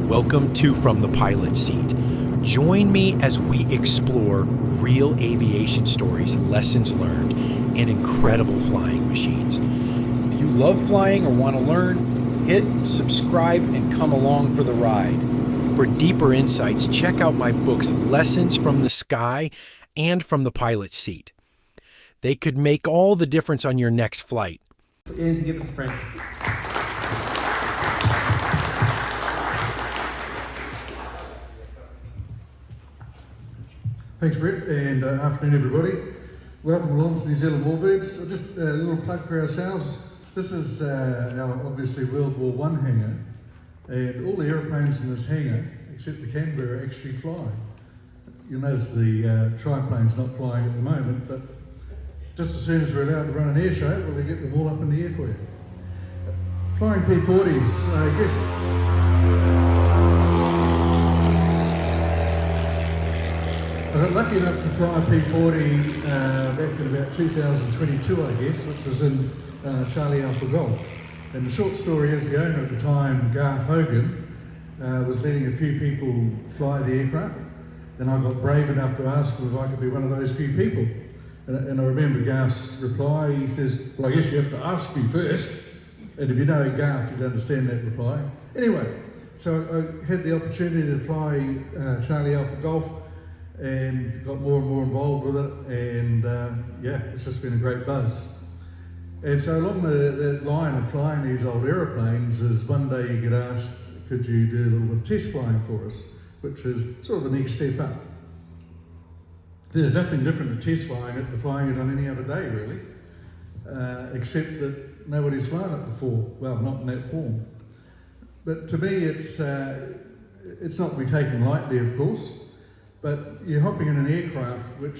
Welcome to From the Pilot Seat. Join me as we explore real aviation stories, lessons learned, and incredible flying machines. If you love flying or want to learn, hit subscribe and come along for the ride. For deeper insights, check out my books, Lessons from the Sky and From the Pilot Seat. They could make all the difference on your next flight. Is give a friend. Thanks, Brett, and afternoon, everybody. Welcome along to New Zealand Warbirds. Just a little plug for ourselves. This is our obviously World War I hangar, and all the aeroplanes in this hangar, except the Canberra, actually fly. You'll notice the triplane's not flying at the moment, but just as soon as we're allowed to run an air show, we'll get them all up in the air for you. Flying P-40s, I guess. I got lucky enough to fly a P-40 back in about 2022, I guess, which was in Charlie Alpha Golf. And the short story is the owner at the time, Garth Hogan, was letting a few people fly the aircraft. And I got brave enough to ask him if I could be one of those few people. And I remember Garth's reply. He says, well, I guess you have to ask me first. And if you know Garth, you'd understand that reply. Anyway, so I had the opportunity to fly Charlie Alpha Golf and got more and more involved with it. And yeah, it's just been a great buzz. And so along the line of flying these old aeroplanes is one day you get asked, could you do a little bit of test flying for us? Which is sort of the next step up. There's nothing different to test flying it to flying it on any other day, really, except that nobody's flown it before. Well, not in that form. But to me, it's not to be taken lightly, of course, but you're hopping in an aircraft, which,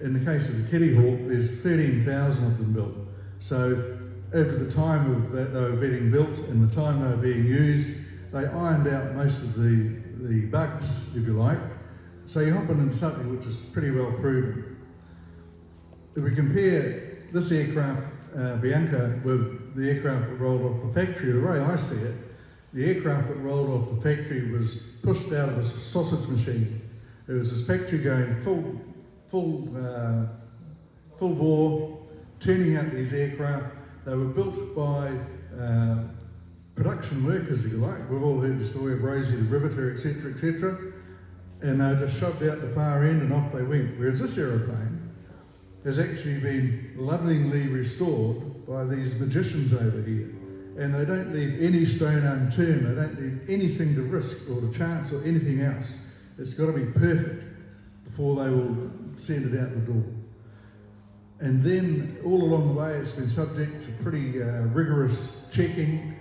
in the case of the Kitty Hawk, there's 13,000 of them built. So over the time of that they were being built and the time they were being used, they ironed out most of the bugs, if you like. So you're hopping into something which is pretty well proven. If we compare this aircraft, Bianca, with the aircraft that rolled off the factory, the way I see it, the aircraft that rolled off the factory was pushed out of a sausage machine. There was this factory going full bore, turning out these aircraft. They were built by production workers, if you like. We've all heard the story of Rosie the Riveter, etc., etc. And they were just shoved out the far end and off they went. Whereas this aeroplane has actually been lovingly restored by these magicians over here. And they don't leave any stone unturned. They don't leave anything to risk or to chance or anything else. It's got to be perfect before they will send it out the door. And then all along the way it's been subject to pretty rigorous checking,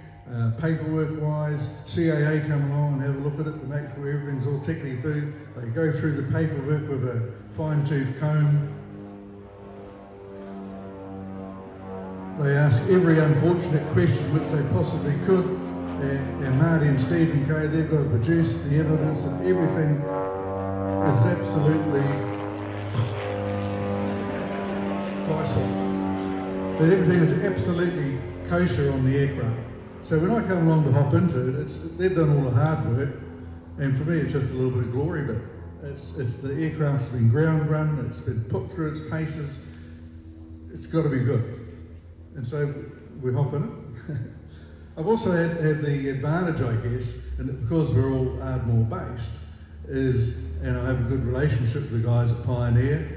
paperwork-wise. CAA come along and have a look at it to make sure everything's all tickety-boo. They go through the paperwork with a fine-tooth comb. They ask every unfortunate question which they possibly could. And Marty and Stephen Kay, they've got to produce the evidence that everything is absolutely that everything is absolutely kosher on the aircraft. So when I come along to hop into it, they've done all the hard work, and for me it's just a little bit of glory, but it's the aircraft's been ground run, it's been put through its paces, it's got to be good. And so we hop in it. I've also had the advantage, I guess, and because we're all Ardmore based, and I have a good relationship with the guys at Pioneer,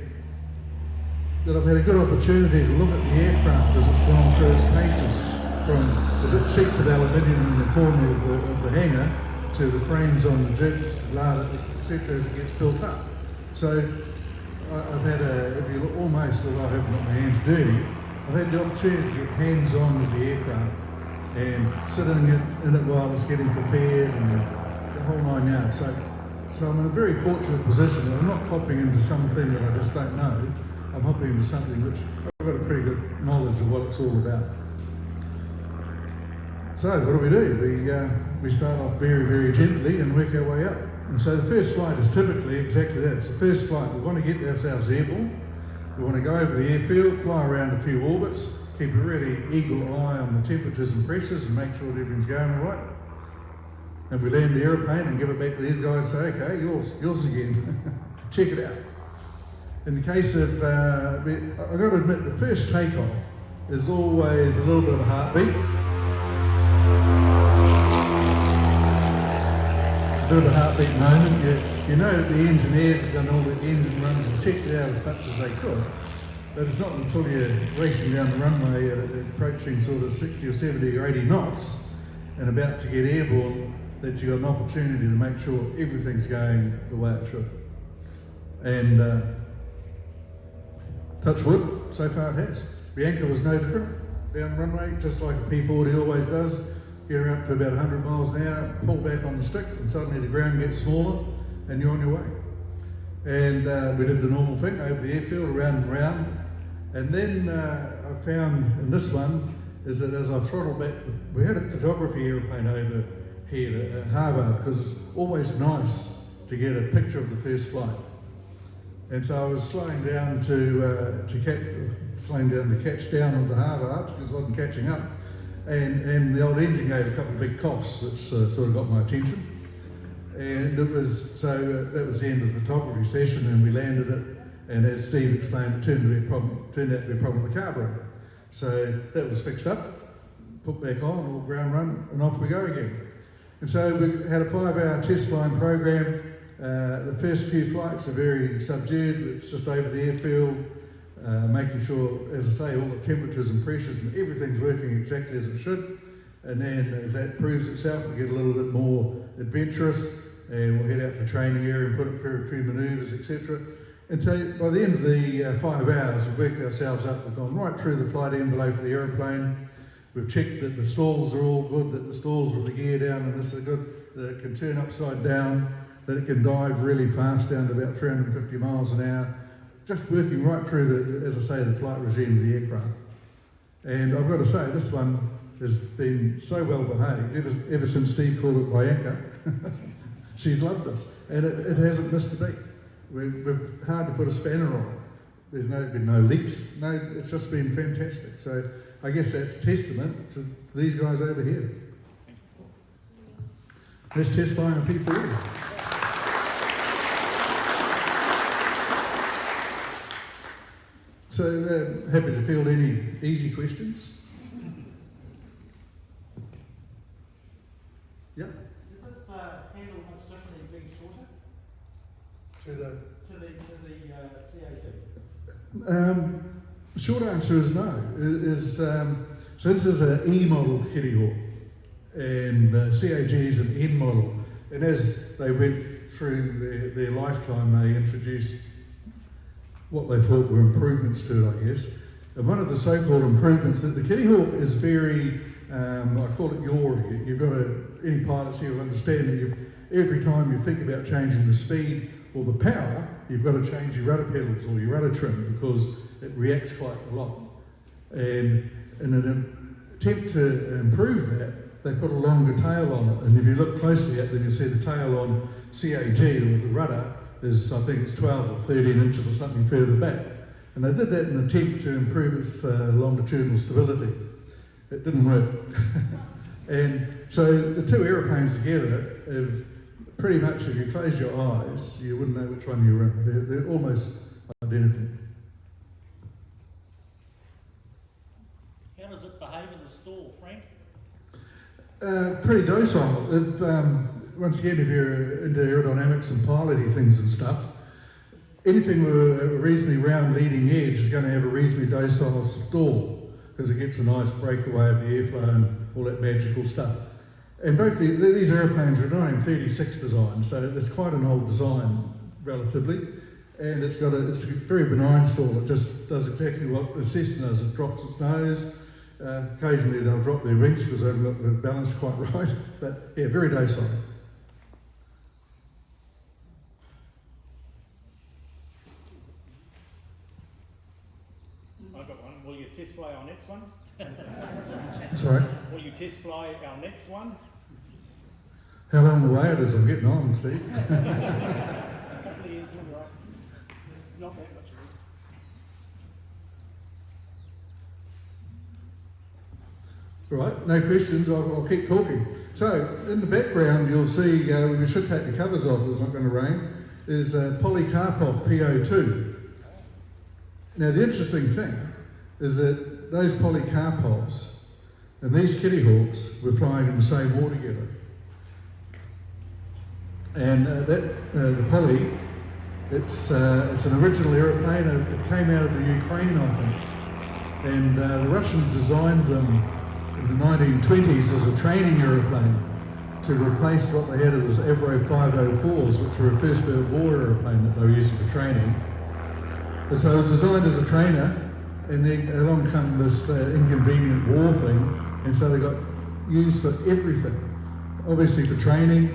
that I've had a good opportunity to look at the aircraft as it's gone through its paces, from the sheets of aluminium in the corner of the hangar to the frames on the jigs, etc. as it gets built up. So I've had if you look, almost, although I haven't got my hands dirty, I've had the opportunity to get hands-on with the aircraft and sitting in it while it's getting prepared and the whole 9 yards. So I'm in a very fortunate position. I'm not hopping into something that I just don't know. I'm hopping into something which I've got a pretty good knowledge of what it's all about. So what do? We start off very, very gently and work our way up. And so the first flight is typically exactly that. It's the first flight. We want to get ourselves airborne. We want to go over the airfield, fly around a few orbits, keep a really eagle eye on the temperatures and pressures and make sure that everything's going all right. And we land the aeroplane and give it back to these guys and say, okay, yours again. Check it out. In the case of, I've got to admit, the first takeoff is always a little bit of a heartbeat. A bit of a heartbeat moment. You know that the engineers have done all the engine runs and checked it out as much as they could. But it's not until you're racing down the runway approaching sort of 60 or 70 or 80 knots and about to get airborne that you've got an opportunity to make sure everything's going the way it should. And touch wood, so far it has. Bianca was no different down the runway, just like a P-40 always does. Get her up to about 100 miles an hour, pull back on the stick, and suddenly the ground gets smaller and you're on your way. And we did the normal thing over the airfield, around and around. And then I found in this one is that as I throttled back, we had a photography airplane over here at Harbour because it's always nice to get a picture of the first flight. And so I was slowing down to catch down on the harbour arch because it wasn't catching up. And the old engine gave a couple of big coughs, which sort of got my attention. And it was, so that was the end of the photography session, and we landed it. And as Steve explained, it turned out to be a problem with the carburetor. So that was fixed up, put back on, all ground run, and off we go again. And so we had a 5-hour test flying program. The first few flights are very subdued. It's just over the airfield, making sure, as I say, all the temperatures and pressures and everything's working exactly as it should. And then as that proves itself, we get a little bit more adventurous, and we'll head out to the training area and put it through a few manoeuvres, etc. And so by the end of the 5 hours, we've worked ourselves up. We've gone right through the flight envelope of the aeroplane. We've checked that the stalls are all good, that the stalls with the gear down and this is good, that it can turn upside down, that it can dive really fast down to about 350 miles an hour. Just working right through, as I say, the flight regime of the aircraft. And I've got to say, this one has been so well behaved, ever since Steve called it Bianca. She's loved us, and it hasn't missed a beat. We've hard to put a spanner on it. There's been no leaks. No, it's just been fantastic. So I guess that's testament to these guys over here. Let's test flying a P-40. So happy to field any easy questions. Yeah. Does it handle much differently being shorter? To the CAG? Short answer is no. So this is an E model Kitty Hawk, and CAG is an N model. And as they went through their lifetime, they introduced what they thought were improvements to it, I guess. And one of the so-called improvements that the Kitty Hawk is very, I call it yaw. You've got any pilots here will understand that every time you think about changing the speed or the power, you've got to change your rudder pedals or your rudder trim because it reacts quite a lot. And in an attempt to improve that, they put a longer tail on it. And if you look closely at them, you see the tail on CAG or the rudder is, I think it's 12 or 13 inches or something further back. And they did that in an attempt to improve its longitudinal stability. It didn't work. And so the two aeroplanes together have pretty much, if you close your eyes, you wouldn't know which one you're in. They're almost identical. How does it behave in the stall, Frank? Pretty docile. Once again, if you're into aerodynamics and piloting things and stuff, anything with a reasonably round leading edge is going to have a reasonably docile stall because it gets a nice breakaway of the airflow and all that magical stuff. And both these airplanes are 1936 design, so it's quite an old design relatively, and it's a very benign stall. It just does exactly what the Cessna does. It drops its nose. Occasionally they'll drop their wings because they haven't got the balance quite right, but yeah, very docile. I've got one. Will you test fly our next one? Sorry? Will you test fly our next one? How long away it is? I'm getting on, Steve. A couple of years, you'll be right. Not that much. All right, no questions. I'll keep talking. So, in the background, you'll see, we should take the covers off, it's not going to rain, is Polikarpov Po-2. Now, the interesting thing is that those Polikarpovs and these Kitty Hawks were flying in the same war together. And the Poly, it's an original aeroplane. It came out of the Ukraine, I think. And the Russians designed them in the 1920s as a training aeroplane to replace what they had as Avro 504s, which were a First World War aeroplane that they were using for training. And so it was designed as a trainer, and then along come this inconvenient war thing, and so they got used for everything. Obviously for training,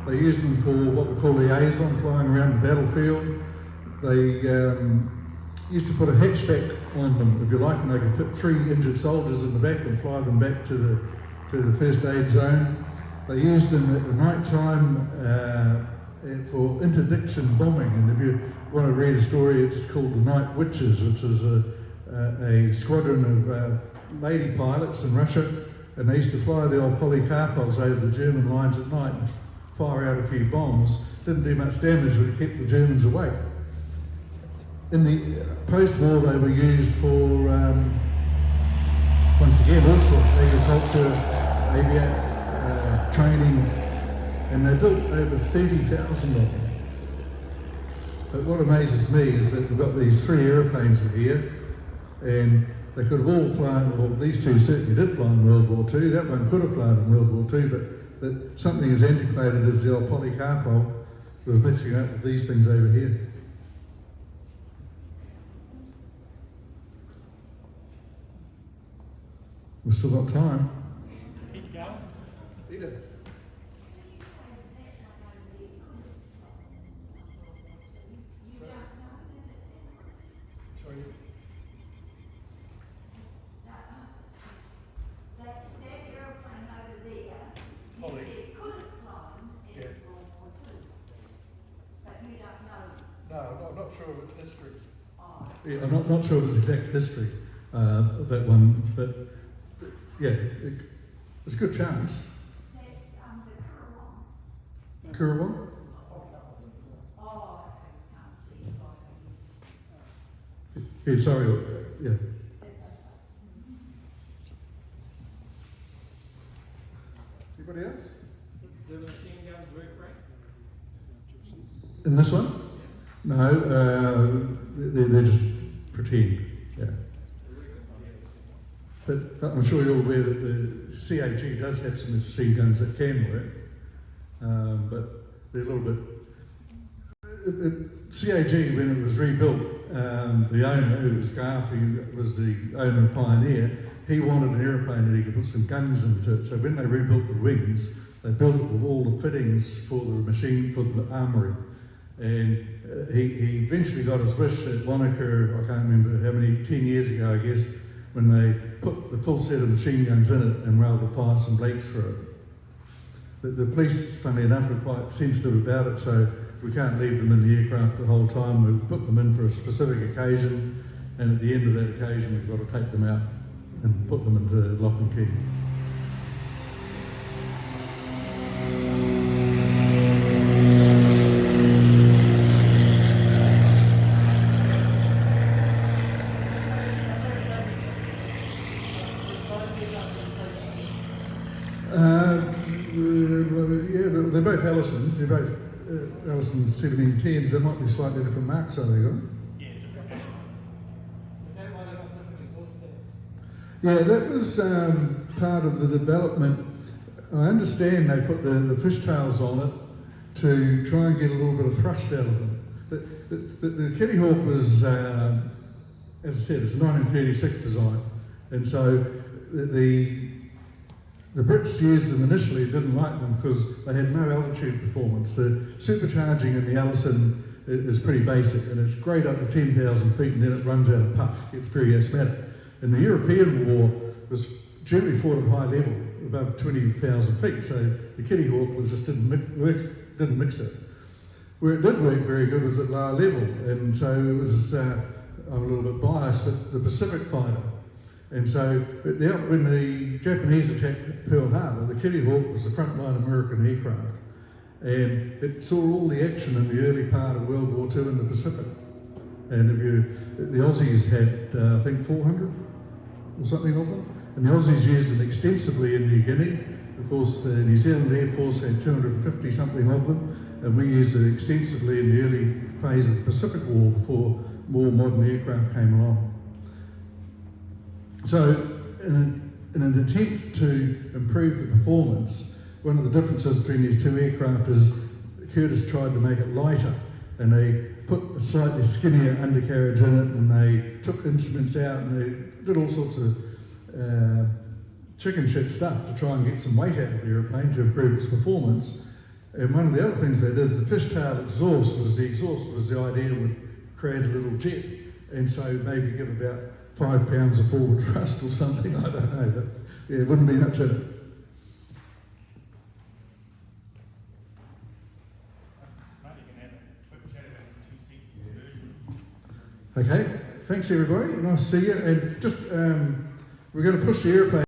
they used them for what we call liaison, flying around the battlefield. They used to put a hatchback on them, if you like, and they could fit 3 injured soldiers in the back and fly them back to the first aid zone. They used them at the night time for interdiction bombing, and if you want to read a story, it's called the Night Witches, which is a squadron of lady pilots in Russia, and they used to fly the old Polikarpovs over the German lines at night and fire out a few bombs. Didn't do much damage, but it kept the Germans awake. In the post-war, they were used for, once again, all sorts of agriculture, training, and they built over 30,000 of them. But what amazes me is that we've got these 3 aeroplanes here, and they could have all flown, well, these 2 certainly did fly in World War II, that one could have flown in World War II, but that something as antiquated as the old Polikarpov was mixing up with these things over here. We've still got time. Keep going. Peter. Sorry. That aeroplane over there, you Polly. said it could have flown in Yeah. World War II, but you don't know. No, I'm not sure of its history. Oh. Yeah, I'm not sure of its exact history of that one, but yeah, there's a good chance. That's the Currawong. Currawong? Oh, I can't see it. Yeah, sorry, yeah. Anybody else? Do the machine guns work right? In this one? No, they're just pretend, yeah. But I'm sure you're aware that the CAG does have some machine guns that can work, but they're a little bit... CAG, when it was rebuilt, the owner, who was Garth, who was the owner of Pioneer, he wanted an aeroplane that he could put some guns into it. So when they rebuilt the wings, they built it with all the fittings for the machine, for the armoury. And he eventually got his wish at Wanaka, I can't remember how many, 10 years ago, I guess, when they put the full set of machine guns in it and were able to fire some blanks for it. The police, funnily enough, are quite sensitive about it, so we can't leave them in the aircraft the whole time. We put them in for a specific occasion, and at the end of that occasion, we've got to take them out and put them into lock and key. Yeah, they're both Allisons. They're both Allison 1710s. They might be slightly different marks, are they? Yeah, different. Is that why they got different exhaust stacks? Yeah, that was part of the development. I understand they put the fishtails on it to try and get a little bit of thrust out of them. The Kitty Hawk was, as I said, it's a 1936 design, and so the Brits used them initially, didn't like them because they had no altitude performance. The supercharging in the Allison is pretty basic, and it's great up to 10,000 feet, and then it runs out of puff, gets very asthmatic. And the European war was generally fought at high level, above 20,000 feet, so the Kitty Hawk didn't mix it. Where it did work very good was at lower level, and so it was, I'm a little bit biased, but the Pacific fighter. And so when the Japanese attacked Pearl Harbor, the Kitty Hawk was the frontline American aircraft, and it saw all the action in the early part of World War II in the Pacific. And the Aussies had, I think, 400 or something of them, and the Aussies used them extensively in New Guinea. Of course, the New Zealand Air Force had 250 something of them, and we used it extensively in the early phase of the Pacific War before more modern aircraft came along. So, in an attempt to improve the performance, one of the differences between these two aircraft is Curtiss tried to make it lighter, and they put a slightly skinnier undercarriage in it, and they took instruments out, and they did all sorts of chicken shit stuff to try and get some weight out of the airplane to improve its performance. And one of the other things they did is the fishtail exhaust was the idea would create a little jet, and so maybe give about 5 pounds of forward thrust or something, I don't know, but yeah, it wouldn't be much in it. Okay, thanks everybody, nice to see you, and just we're going to push the airplane